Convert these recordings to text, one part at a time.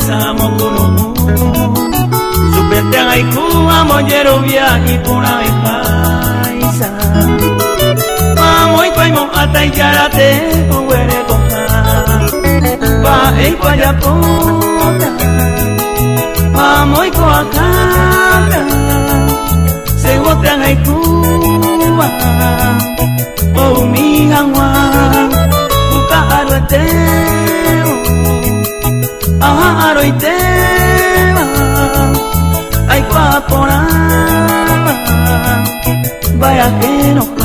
sa mo kuno superte ay ku amoyero viaje por ay paisa mamoy koy mo atay yarate were koha ba ei paya pota mamoy ko akata se wotan ay ku oh mi hangwa buka arwateo aroiteo ay paporama vaya que no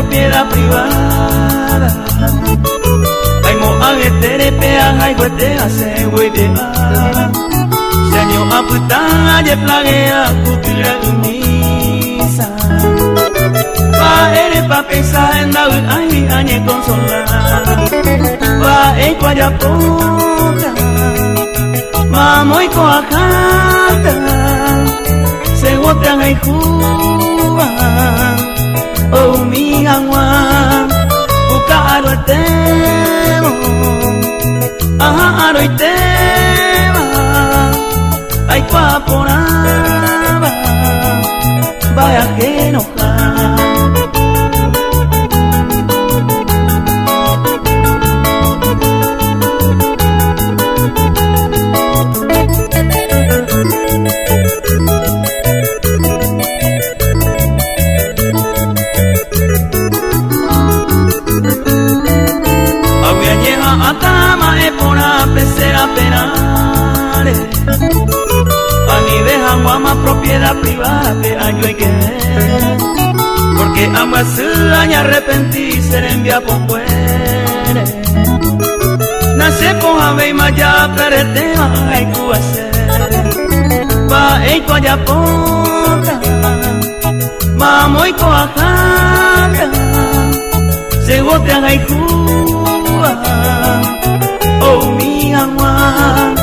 propiedad privada ay mo agetere peang ay guete hace guete seño aputang aje plagea cultura unisa pa ere pa pensar en la ay añe consolar pa en cuaya puta mamoy ko akata se guotan ay cuba oh mi agua buka arwateo aroiteo ay paporaba vaya que no más propiedad privada que año hay que ver porque ambas se año arrepentirse envía por fuera nace por ave y maya perete hay que hacer va en toalla ponga mamo y coajaca se botean hay cuba oh mi agua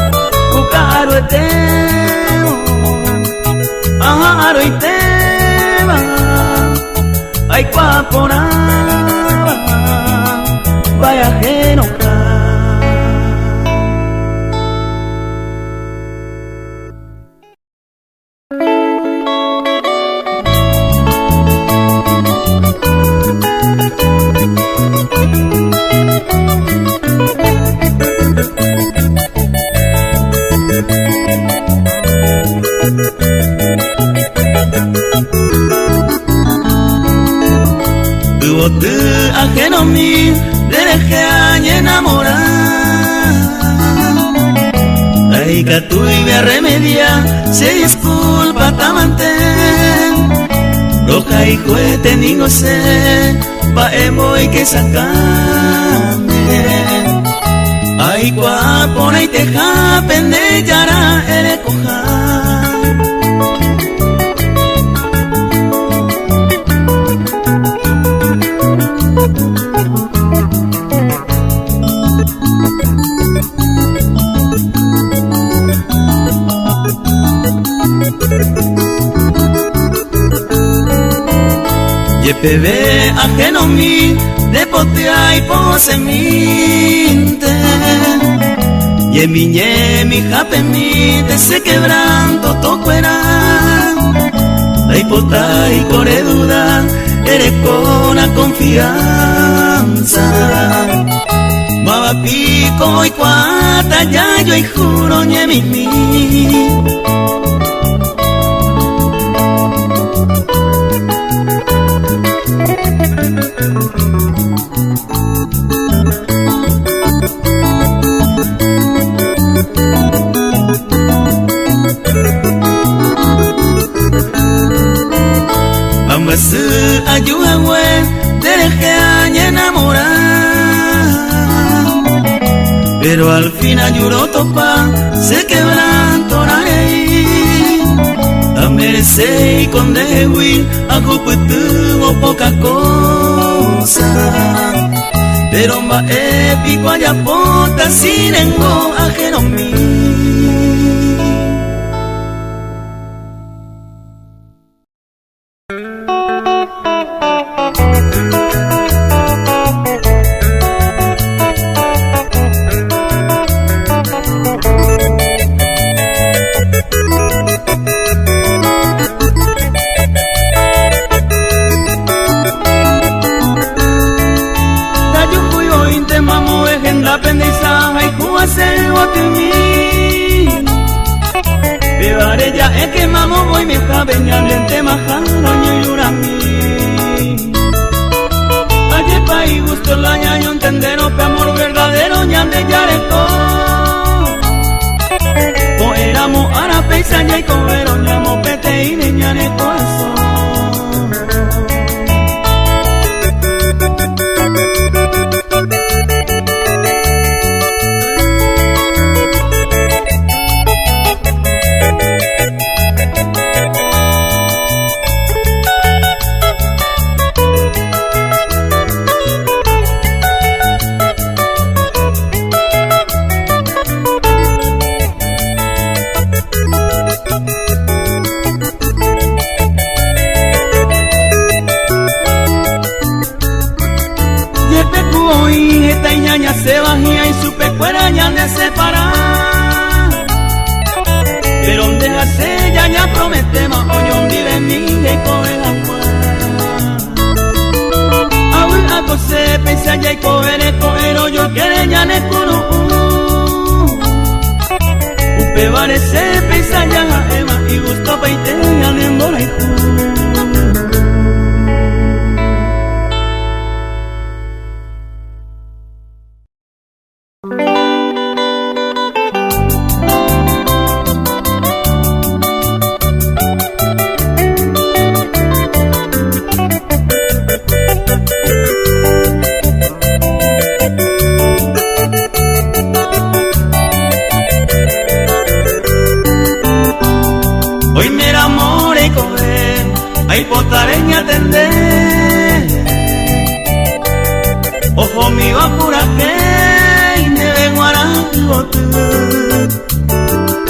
caro eteo aroiteba ay paporaba vaya que no ajeno mi te dejé añe enamorar ay que tú y me remedia se disculpa tamante roja y cohete ni no sé pa emo y que sacame ay guapona y te japen de yara ere coja Bebé ajeno mi de potea y pose minte y en mi jape mi de se quebranto toco era ay pota y core duda eres con la confianza mava pico y cuata ya yo y juro ñe mi ayúdame, te dejé añe enamorar pero al final lloró topa se quebrantó la ley a merced y con dewi a juputu o poca cosa cosa. Pero más épico allá pota sin engo ajeno mí.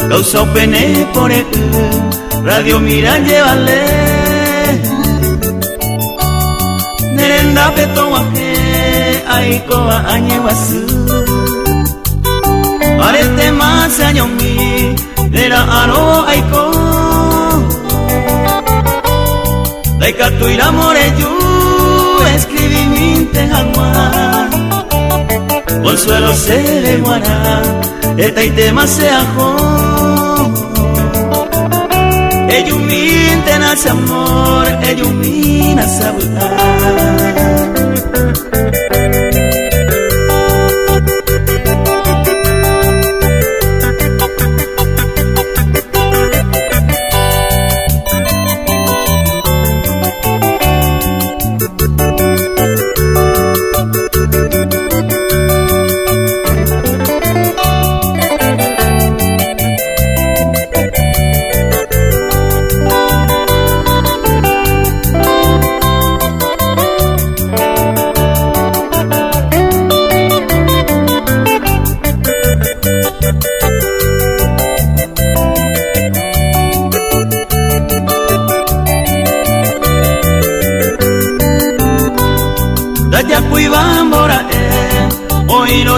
Causa pene por el radio mira llévale Nerenda peto waje aiko añewasu Arete más año mi Nera aro aiko Daika tu ira more yu Escribí minte hagua Consuelo se le guará Eta y tema se ajo Eyumin tenas amor Eyumin asabutar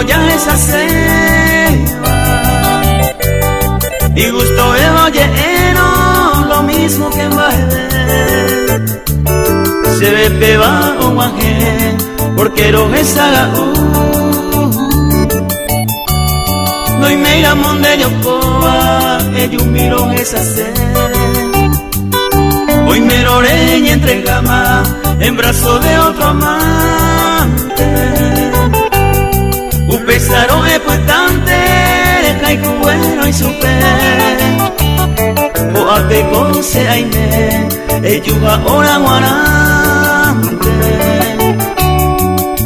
ya esa ceba y gusto el oyeeno lo mismo que en baile se ve peba o guaje porque lo esa no y me irá monde yo coa ellos miro esa ce hoy me loré y entregama en brazo de otro amante Upesaro e puestante, caigo bueno y supe. O ape cose aime, yuga ora guarante.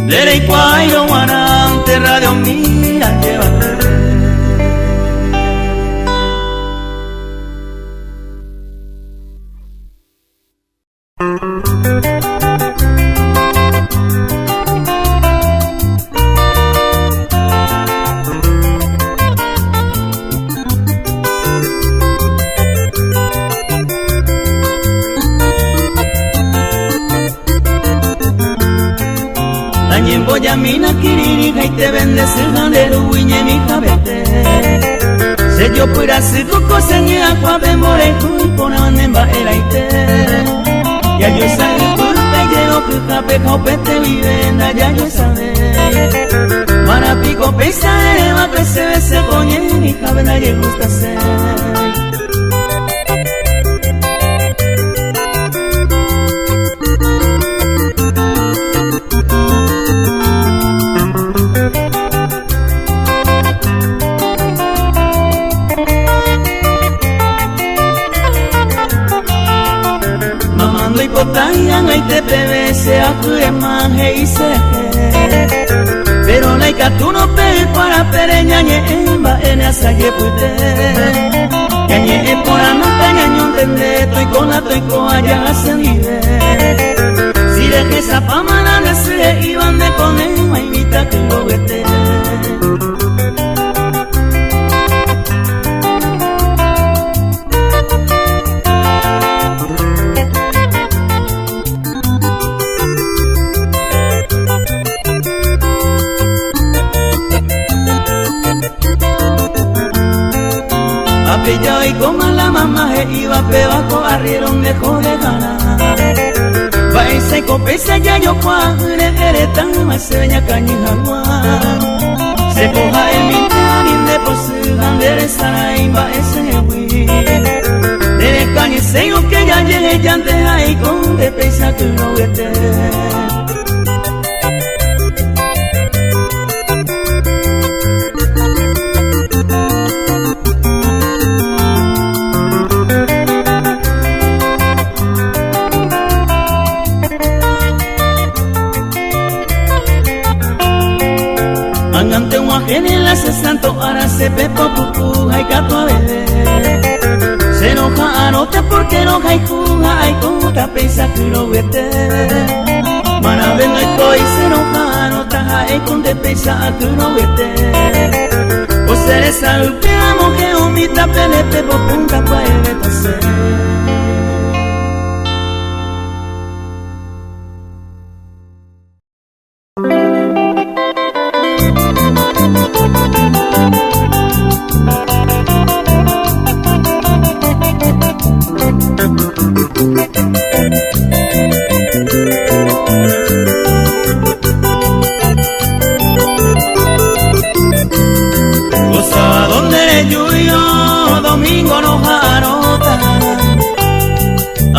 Lere y cuairo guarante, radio mira llévate. kiriri te bendece jandero uiñe mi jabete se yo pura se tuco se ni aqua bemore tu pona nemba eraite ya yo sabe pulpe lleno que jape jaupete vivenda ya yo sabe marapico pesa eva que se ve se coñe mi jabena le gusta ser. Potayan ay te bebe se acure manje y se pero laika tú no pe para pereña ñe emba en asa ye puite ñe por anota ñaño entende estoy con la estoy con allá se vive si deje esa pamana de se iban de poner ma invita que lo vete. Yo y como la mamá iba pebaco arrieron lejos de ganar va y se copesa ya yo cuadre eretan más se veña cañijagua se coja el mintarín de posible enderezar ahí va ese hui de cañi se yo que ya llegué ya antes ahí con de pesa que no vete. En la santo ahora se pepo pupu hay gato a bebé se enoja anota porque enoja y juga hay conta pesa que lo vete mana venga y coi se enoja anota hay conta pesa que lo vete o seré salve amo que omita pele pepo punta pa eveta se.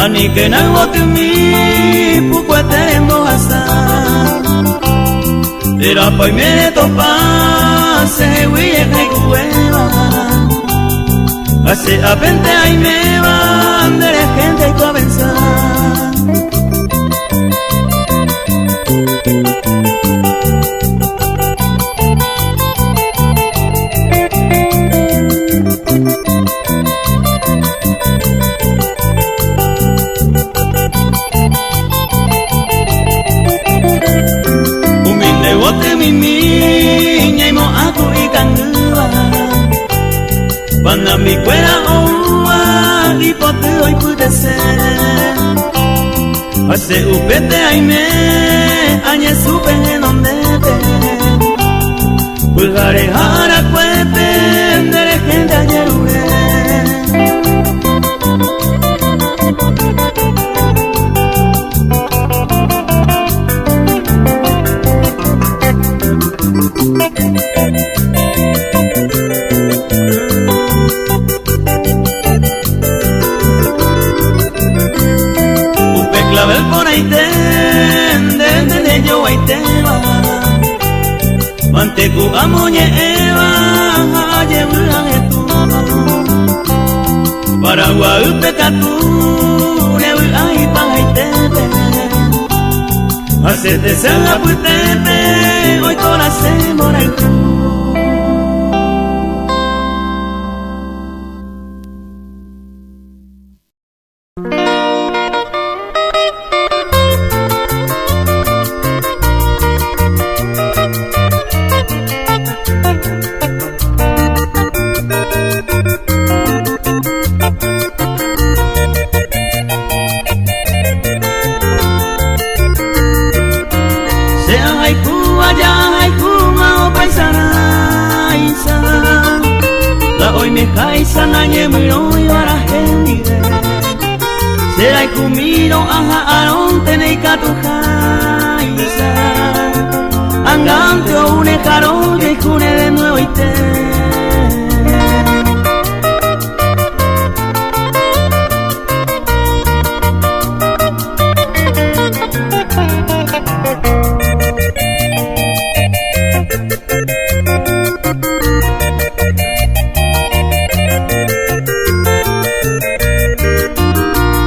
Ni que no vote mi pucuete en boasa era pa y me topa se huye que cueva hace apente ahí me van de la gente y tu avanzar Cuando mi cuera oa y pote hoy pude ser hace upete ay me añe supe en donde te pulgare jara cuepe de gente ayer ure clavel por ahí de yo ahí te va mantecu amoñe eva lleva tú para guaupe catu nevi ahí pa ahí te hacerte sanga putepe hoy toda semana y tú. kaisa nanye miro yara henire Serai kumiro aha aron tenei katu kaisa Angante o une jaro y june de nuevo y te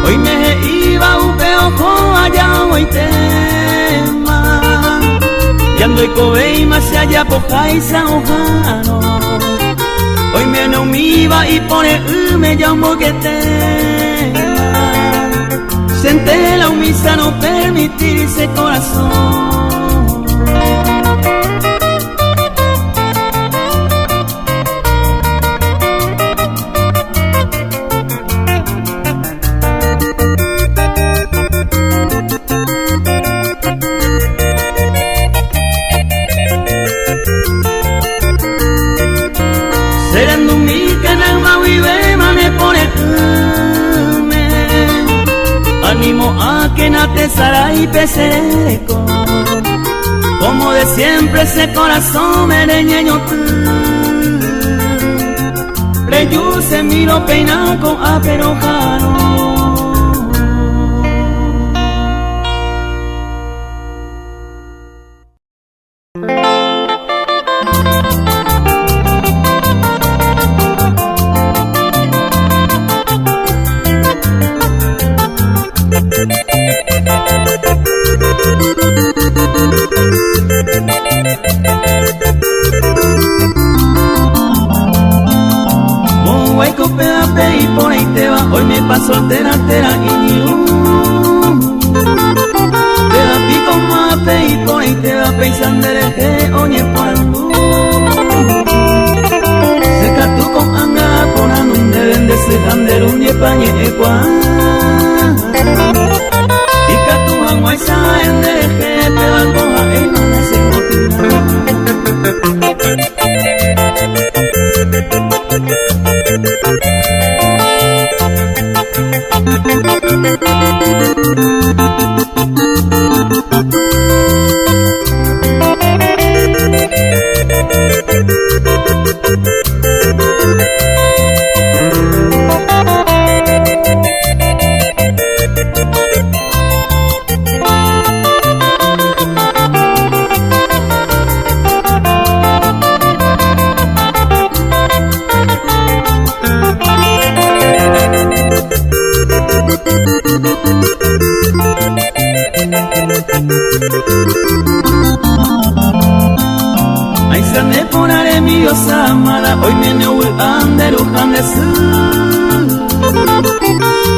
Hoy me iba un peojo allá hoy tema y ando y cobey más allá pojaisa ojano hoy me no me iba y pone me llamo que tema senté la humisa no permitirse corazón Serando mi canal vive mane pone animo a que nate sarai pesereco como de siempre ese corazón mereñeño tú preyu se miro peinaco a perojano y por ahí te va, hoy me paso altera y ni te da pico mape y por ahí te va pensando que oye por algo seca tú con anga por anun deben de ser hander un yepañe ecuá y que tu agua esa en dereje te va a coja y no me se Ay, se me ponaré mi diosa amada, hoy me neu anderujan de su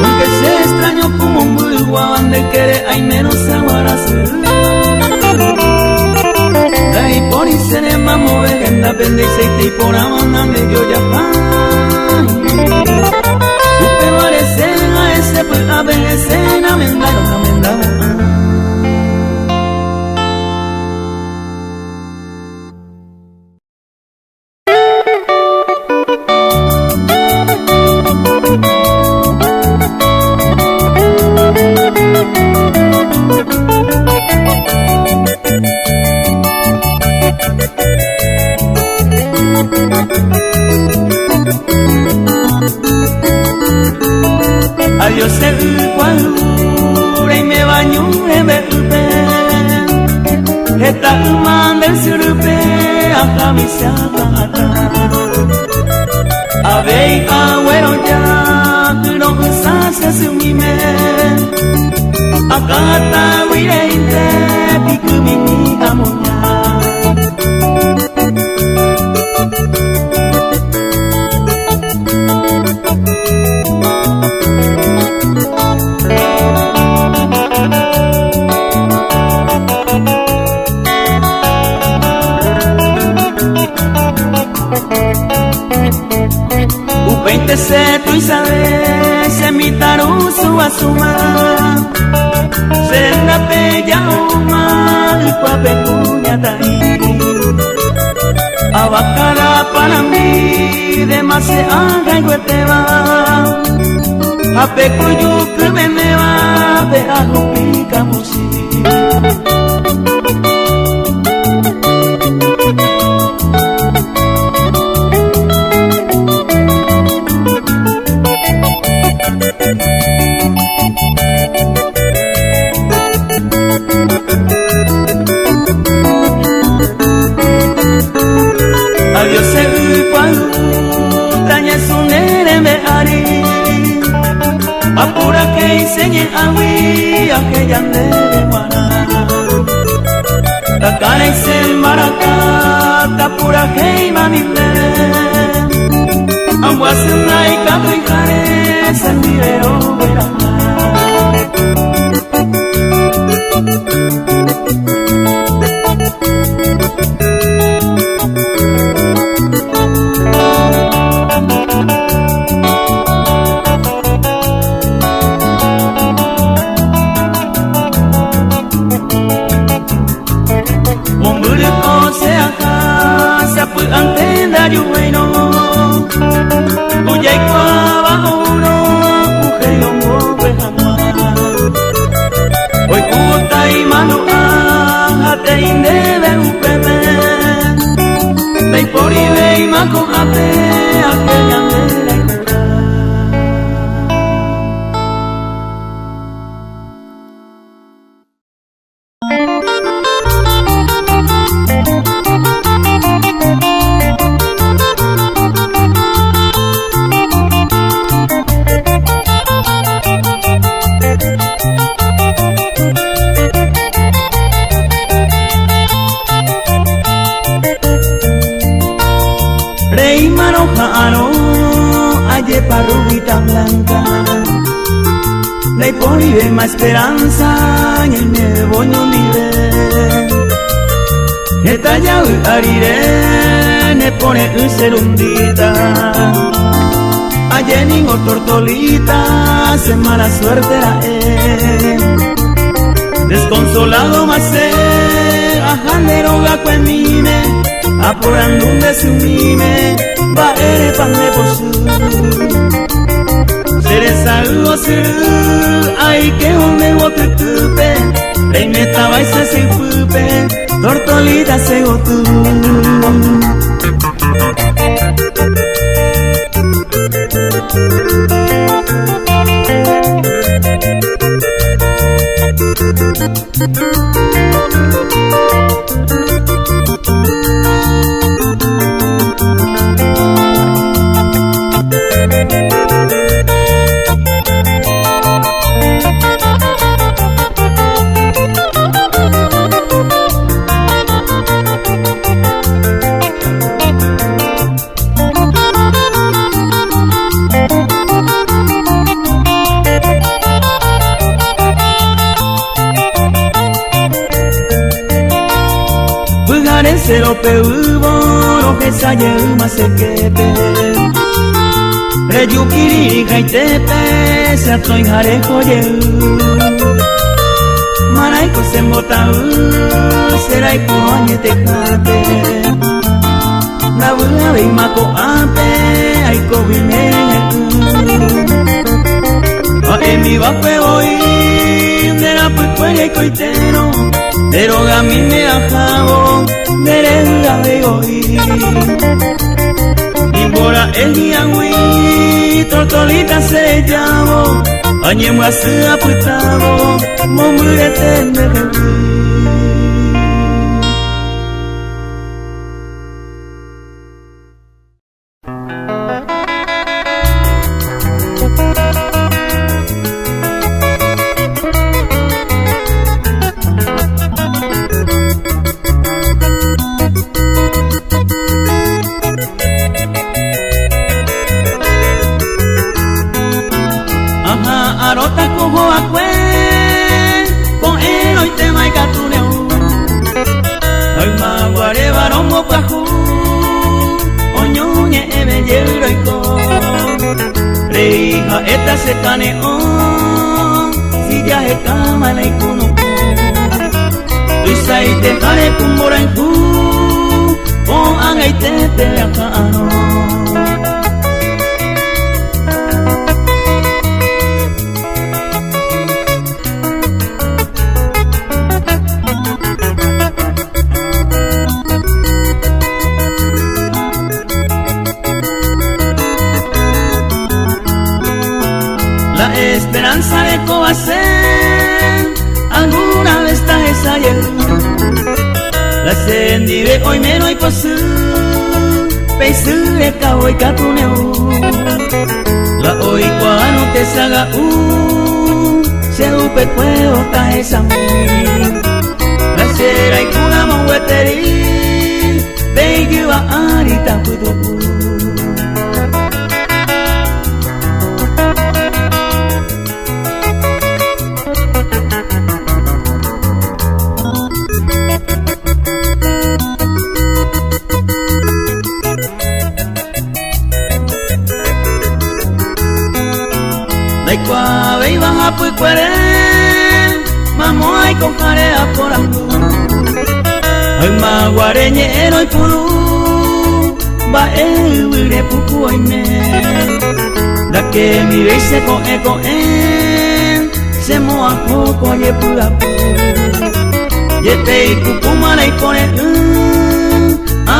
aunque se extraño como un bulgua, ande quiere, ay menos aguarase ay, por y se ne mamo vegenda, pende y seite y por amandame yo ya pan usted parece a ese pues a veces na mendaro Adiós el cual y me baño en berpe esta manda el surpe a mi sata ave agüero ya no se se unime acá está guireinte pico mi amoña U20 se tu y sabes se mi tarusu asuma se la bella uma y cuape cuña tai abacara para mí de más se haga y te va. A peco yo que me va, te hago picamos. Adiós el cuadro, taña su nere me haré. Apura que enseñe a mí a que ya ande de guaná. La cara y se maracá, tapura que imanile. Ambuasena y canto y care, se mirero verá. Antenda yo bueno, Uyay Cuaba uno, mujer y hombre jamás. Hoy puta y mano te indebe un pepe, ve por y ve y maco ate, aquella mera y parrubita blanca, ley por y ve más esperanza en el nuevo nive. Esta ya ariré, ne pone un serundita. Ayer ningo tortolita, se mala suerte la desconsolado más ajandero gaco en mime, apurando un desumime, va ere pan de por su. Seresa uo ser, ay que hombre bote tupe, rey me estaba y se pupe, tortolita se gotu. Se lo peubo, lo que saye más se quepe. Reyukiri gaitepe, se atoin jarejo yeu. Maraiko se mbotau, será y coñe te jate. La buena ve mako ape, ay cobine. A mi vape hoy, de la puecuelia y coitero. Pero a mí me ajabo, merenda de hoy. Y por el yangui, tortolita se llamo, añemo a se aputamo, momurete me reví. Arota cojo a cuen, con él hoy te maica tu león. Hoy maguare barombo pajú, oñoñe ebe yero y con. Reija esta se caneón, si ya se cama la icuno. Luisa y te jare cumbora en cu, con anga y te acano. esperanza de cohacer alguna vez esta ayer. La sendive hoy menos y posu peisure ka hoy katuneu. La hoy cuando te saga se upe puedo ta esa mi. La sera y kuna maweteri baby wa arita putu. Kwa vei baja pui kwere mamo ai kohare aporangu ai ma guareñe eroi puru ba e wire puku oime da que mi veise ko eko en se mo a poco ye pura pu ye te puku mara i pone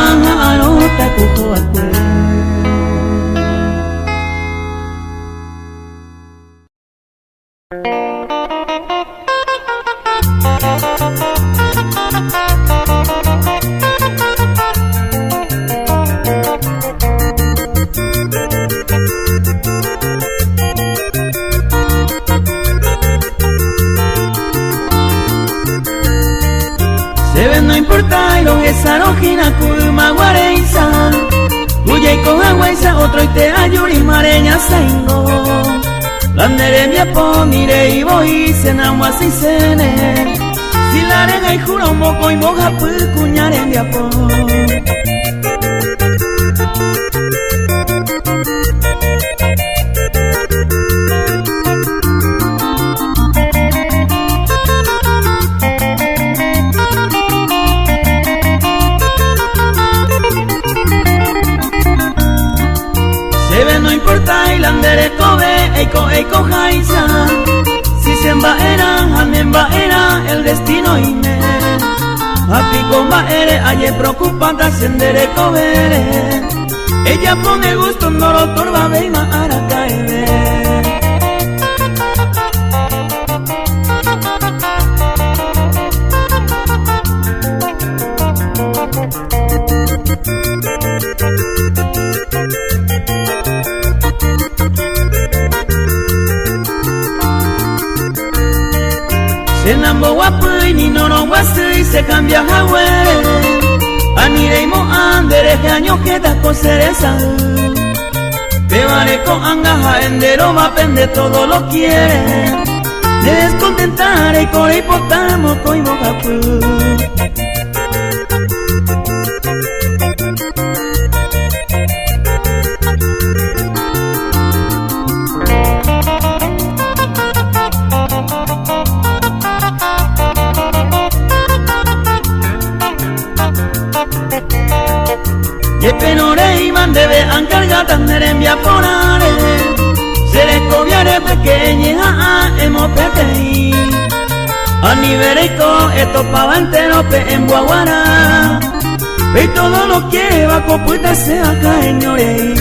anga arota kuko akwe. No importa y lo que sarojina kuma guareisa Uye y coja guaisa otro y te ayuri mareña saingo Landere mi apo mire y voy senamo así sene Si la arena y juro moco y moja pu cuñare mi apo no importa y landere kobe eiko jaisa si se embaera hamen baera el destino ine apiko baere aye preocupanta sendere kobere ella pone gusto no lo torba beima arakaebe. Senambo wapui ni nono wasui se cambia hawe Anireimo andere que año queda cosereza Te vale con angaja endero va pende todo lo quiere De descontentar y con hipotamo coi mojapu Yepenore iman debe ancargata nerembia ponare Se le coviare pequeña emo petei Anivereiko esto pava entero pe en guaguara Y todo lo que va copuita se acá en orei.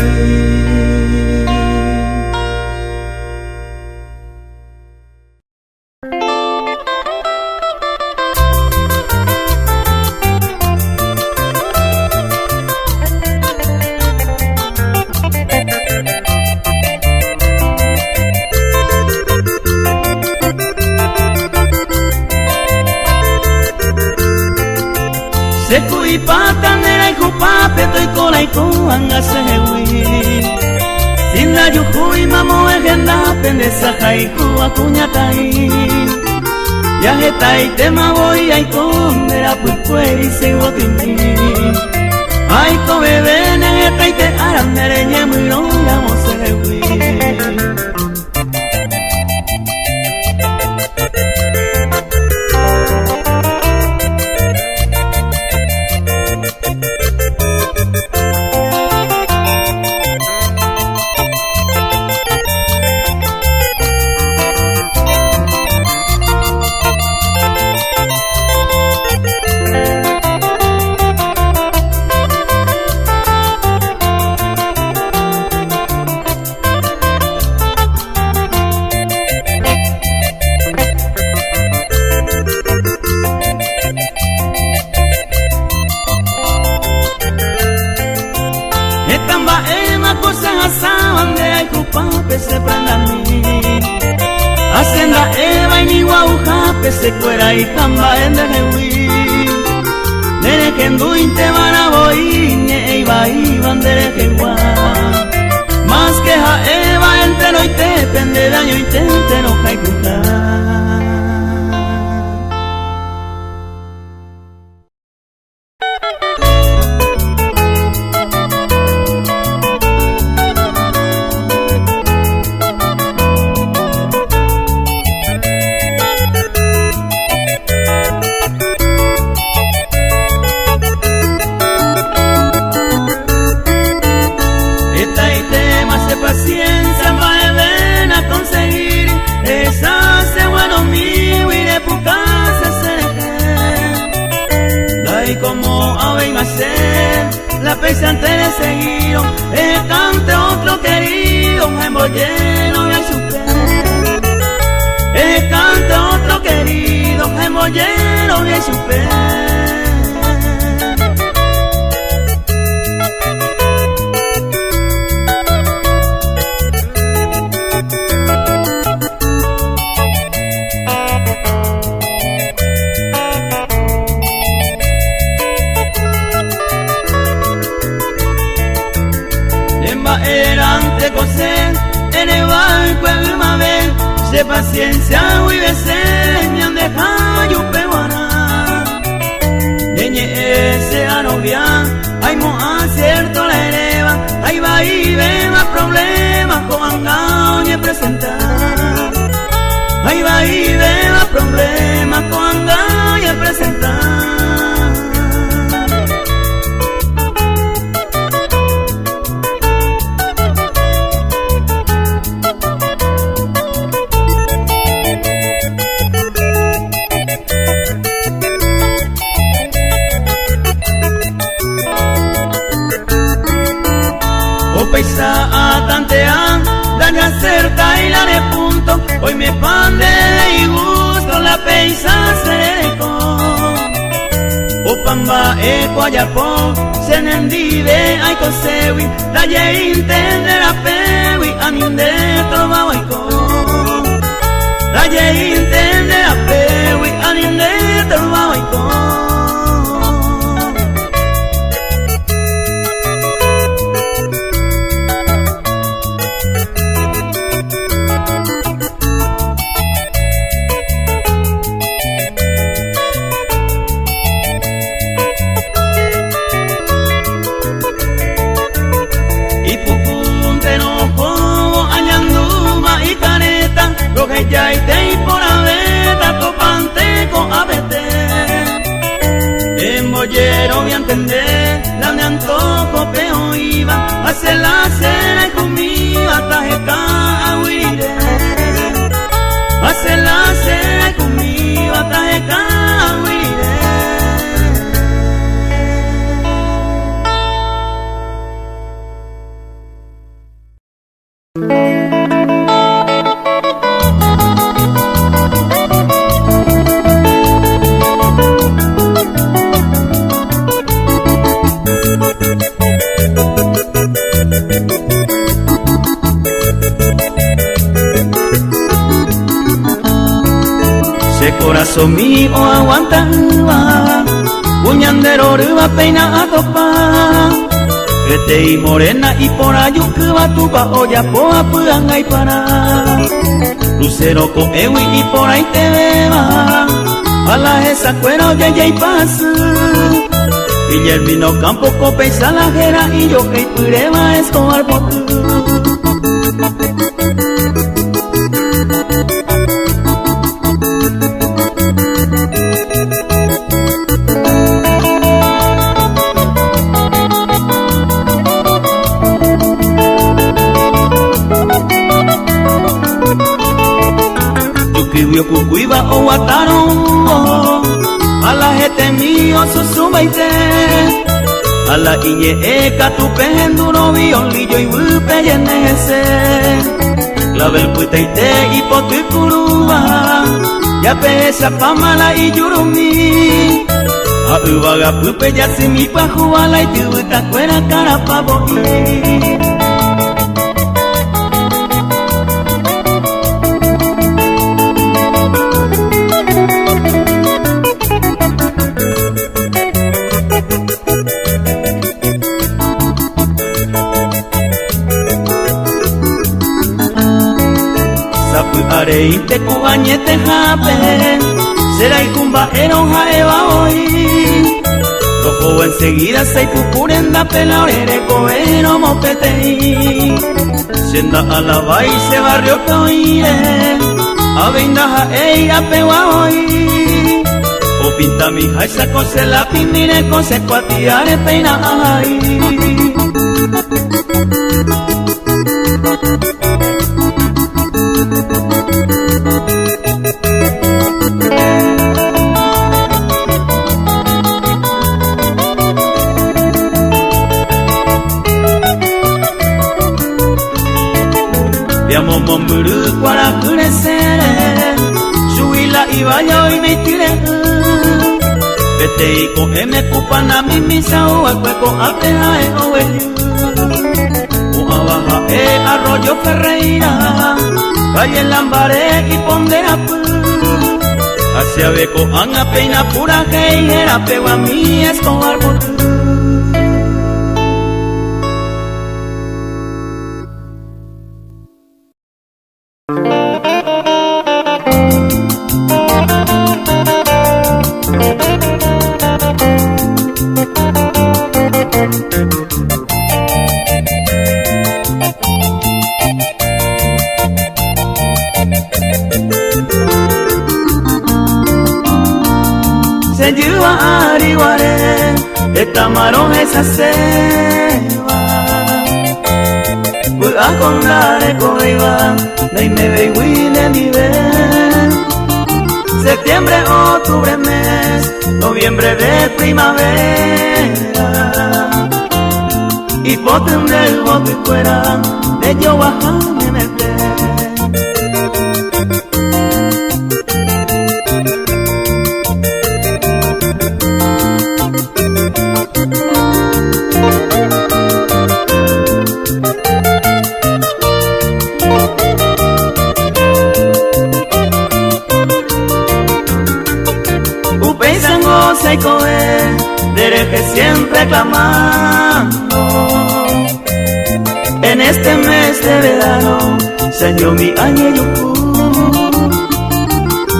Sekui patanera y jupape toy kola y kuanga sehui Sinda yuhui mamo egenda pendesa haiku akuñatai Yajetai tema voy ay kondera puikweri se wotimi Ay ko bebe negetai te arandere ñemuro yamo sehui se prenda en mí. Hacienda Eva y mi guaujape se cuera y camba en Derehui. Derejendu inte van a boiñe y va y van derejengua. Más que ja Eva entero y te pende daño y te entero caikuja. La pesa antes de seguir, cante otro querido, embollero y super. Cante otro querido, embollero y super. En el banco de una vez, de paciencia y de seña, de jayo peguana. Deñe ese a novia, hay mo acierto la hereva, ahí va y ve más problemas con angao y presentar. Ahí va y ve más problemas con angao y presentar. Paisa a tantear, daña cerca y la de punto. Hoy me pande y gusto la peisa seco. O pamba e guayapo, se nendive ay cosewi. La ye intende la pewi, a mi un de trova guayco. La ye intende la pewi, a mi un de trova guayco. Ya y te por aveta topante con abete. En bollero voy a entender, la de antojo peo iba, hacer la cena y comida, tajeca a huiré. Hacer la cena y comida, tajeca a huiré. Corazón mío aguantaba, puñandero riba peina a topa. Vete y morena y por ayuca tu pa olla poa puanga y para. Lucero con ewi y por ahí te beba, a la esa cuero ya y pasa. Y el vino campo cope y salajera y yo que pureba escobar por tú. Yo cucuiba o guataro, a la gente mío susubaite, a la iñe eka tu penduro violillo y bupe yenese, clave el puiteite y potu y curuba, ya pesa pamala y yurumi, a uvaga pupe ya si mi pajuala y tuta cuera cara pavo. Pareinte cubañete jape, será y cumba eroja eva hoy. Rojo enseguida se pupurenda pela orere coero mopetei. Senda a la vai se barrio coire, a vendaja ella pewa hoy. O pinta mi jaisa cose la pimire cose cuatiare peina ay. Llamo momburu para crecer, subila y vaya y me tiré. Vete y cogeme cupana mi misa o al cueco apeja o el o abaja arroyo Ferreira, calle Lambaré y Pondera hacia beco anga peina pura que era pego a mí Escobar por se lleva a Ariguaré, el camarón esa ceba. Voy a contar el coiba, de me veo y de nivel. Septiembre, octubre, mes, noviembre de primavera. Y boten del bote fuera, de yo bajarme me ve. Dereje siempre clamando. En este mes de verano señó mi año yucu.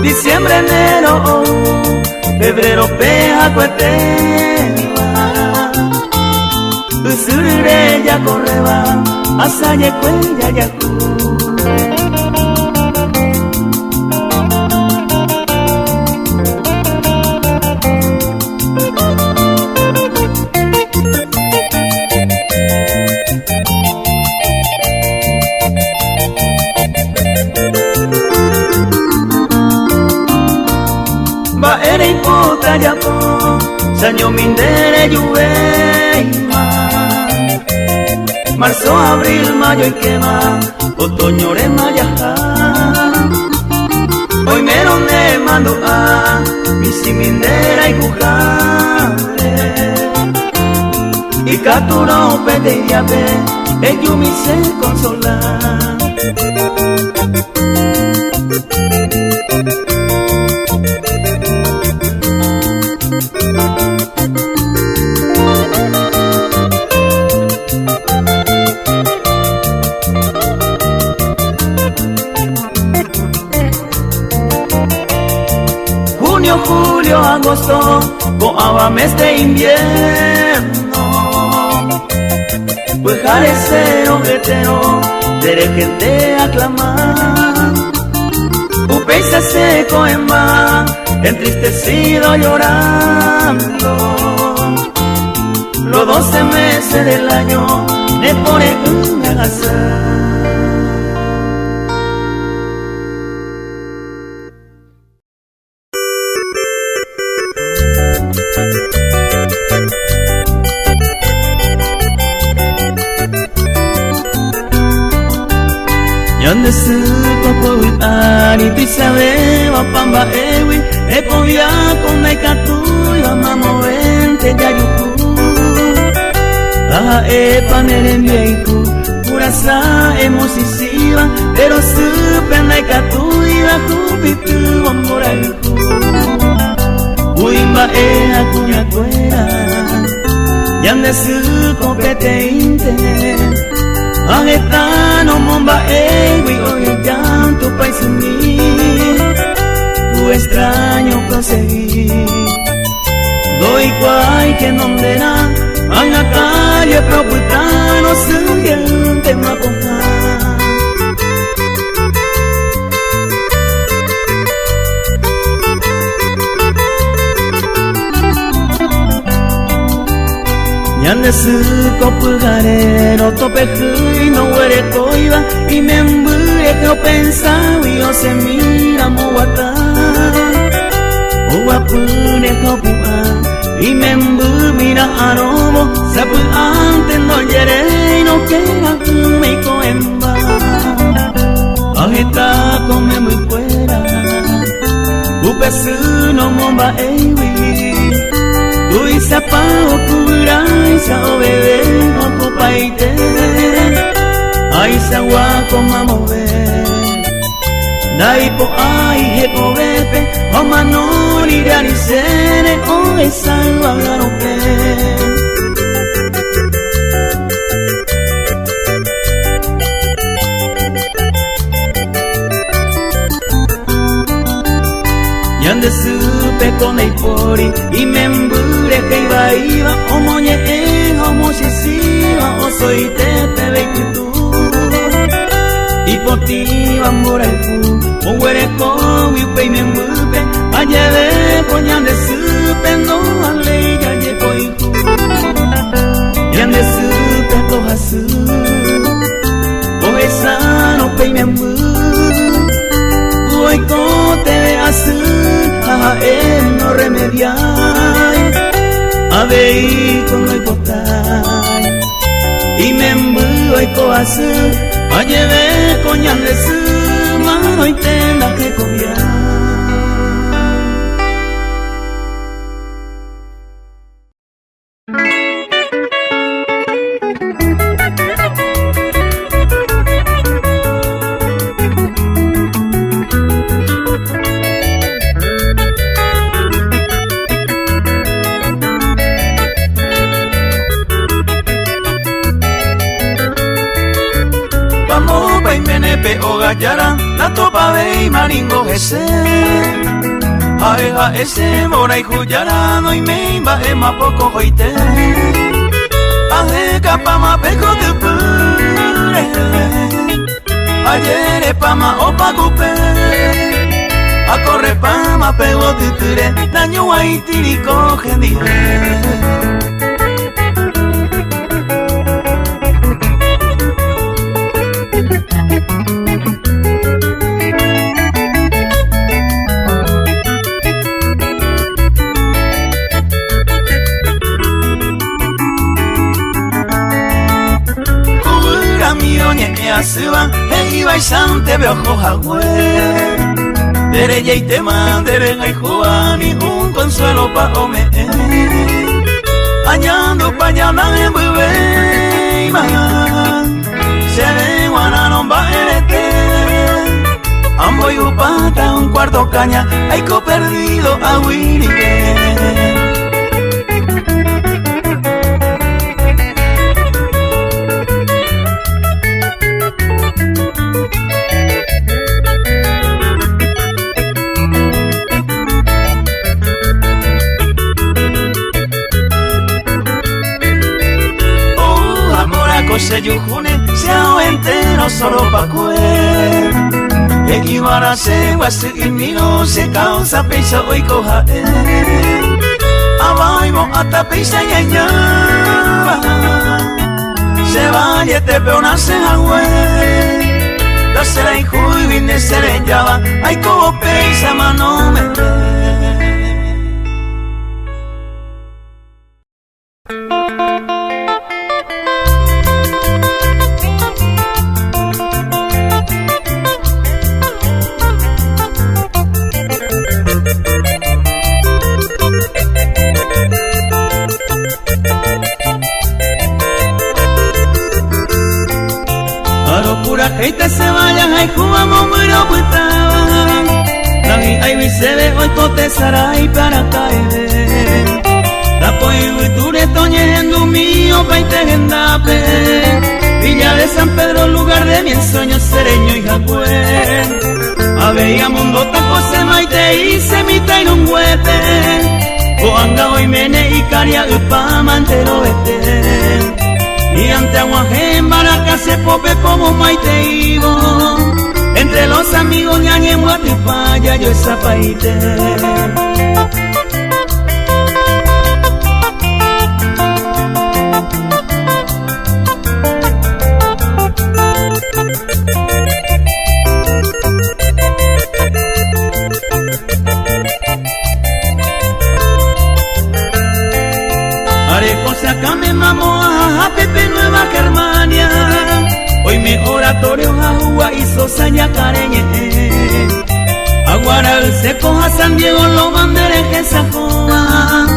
Diciembre, enero, febrero, peja cueteba. Usurre ya correba, asaye cuella yacu. Era impotra ya po, saño mindere lluveima. Marzo, abril, mayo y quema, otoño re mayaja. Hoy me donde mando a mi simindera y cujare. Y caturo pete y ave, ello me se consolar. Junio, julio, agosto, coaba mes de invierno. Pues jarecero, gretero, de gente aclamar. Upesa seco en mar, entristecido llorando. Los 12 meses del año me pone un agazar. Yonde su popo ari pisabe wapamba ewi epovia con nekatu yamamo ente yayuku taha epanere mieiku purasa emosisiva pero supe nekatu ira kupitu amoraiku uimba akunya kuera yonde su competente Agetano momba ewi oye jan tu país en mí, tu extraño conseguir. Doy guay que no me da, a la calle proputano, siguiente mapoja. Yande su copugarero tope y no huele coiba y me embure que yo pensaba y yo se mira moata o guapune copua y me embure mira aromo sapu antes no yere y no queda me coemba agita come muy fuera upe su no momba ewi Ui sapao kurai sao bebé ocupaite Ai sawa komamo be Dai po ai heko bepe O manori realizene O esalwa garope Yande supe con el pori y me embure que iba o moñe o mochisiva o soy te ve tú y por ti va mora el fu o huere con y pe me embure ayeve con yande supe no ale ya ye coi fu yande supe coja su o esa no pe me embure hoy con te ve así a él no remediar a ver con el postal y me embudo y coazu a llevar coñan de su mano y tenga que copiar. Yara, la topa ve y maringo ese Aeja ese mora y juyara no y me imba ema poco hoite Aje capa ma peco de pure Ayer pama opa gupe A corre pama pego de ture Daño guaitiri cogen dije Suba, hey, baisante veo jojagüe Derecha y tema, derecha y juan Y un consuelo pa' ome Añando pa' allá una bebé Se ve guanano pa' erete Ambo y upata un cuarto caña Aiko perdido a Willy Se yujune, seao entero solo pa' cue Equivara se guase y mino se causa pisa hoy coja Abaimo hasta pisa y ya Se vaya te peona se agüe La será y juy vine sereñaba Ay como pisa mano me Gente se vaya, ay, jugamos muy no puestaban Nagi, ay, se ve hoy cote saray para caer La poigo y tu retoñe en du mío, paite gendape Villa de San Pedro, lugar de mi ensueño sereño y jagüe tako se maite hice mi taino un huepe Oanga hoy mene y caria upa mantero vete Y ante aguajen baraca se pope como maite ibo Entre los amigos ñañe muatipaya yo esa paite Acá me mamó a Pepe Nueva Germania Hoy mi oratorio a Jua y Sosa Yacareñe Aguara el seco a San Diego lo bandere que Sajoa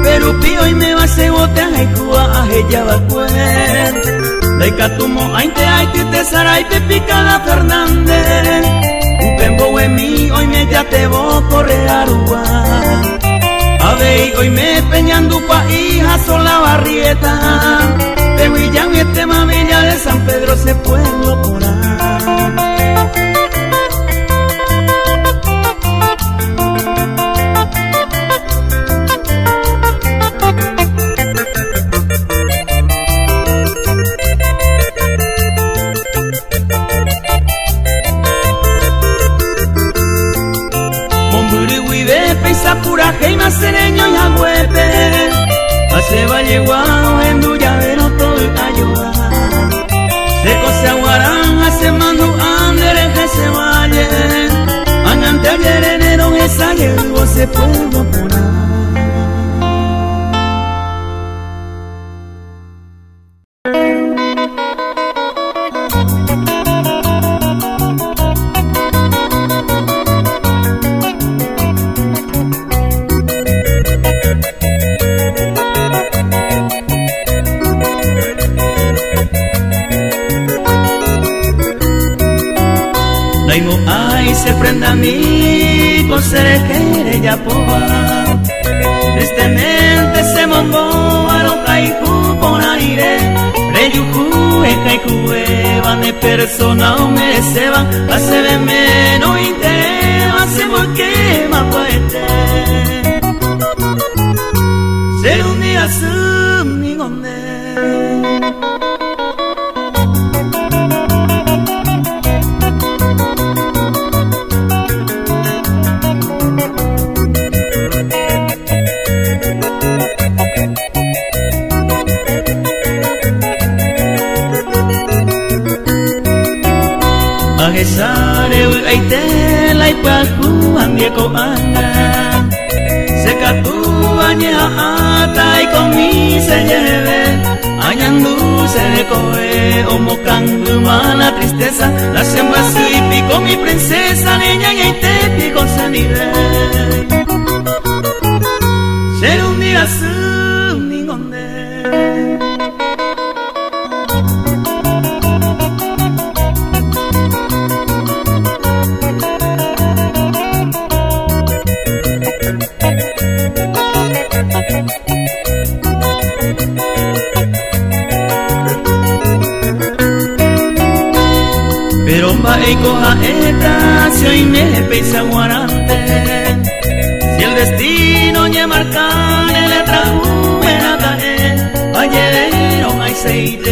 Pero pío y me va se bote a Jua a ella va cuen Daikatumo ainte aite te saray pepicada Fernández Un pembo en mí hoy me ya te voy correr a Aruba Ave hoy me peñando pa' hija son la barrieta De Huillán y este mamilla de San Pedro se pueblo por ahí Pura Jaima Cereño y Agüepe Hace Valle Guau en Duyavero todo el ayuda Seco se aguarán hace mando andere que se valle Anante ayer enero que sale vivo se pueblo por ahí se prenda a mí con serejere ya poa Este mente se mondó a lo caicu por aire Reyuju e caicu van de persona o me se van Hace de menos interés hace porque más fuerte Ser un día su mi gonde Agesare ui aite lai paku andieko anga Sekatu añeja ata y comi se lleve Añandu se recoge omo canguma la tristeza La sembra y pico mi princesa niña y aite pico se mire Ser un día su ningonde Pero y coja esta si hoy me pesa guarante Si el destino me marca le trajo en la cae Ayer no hay seite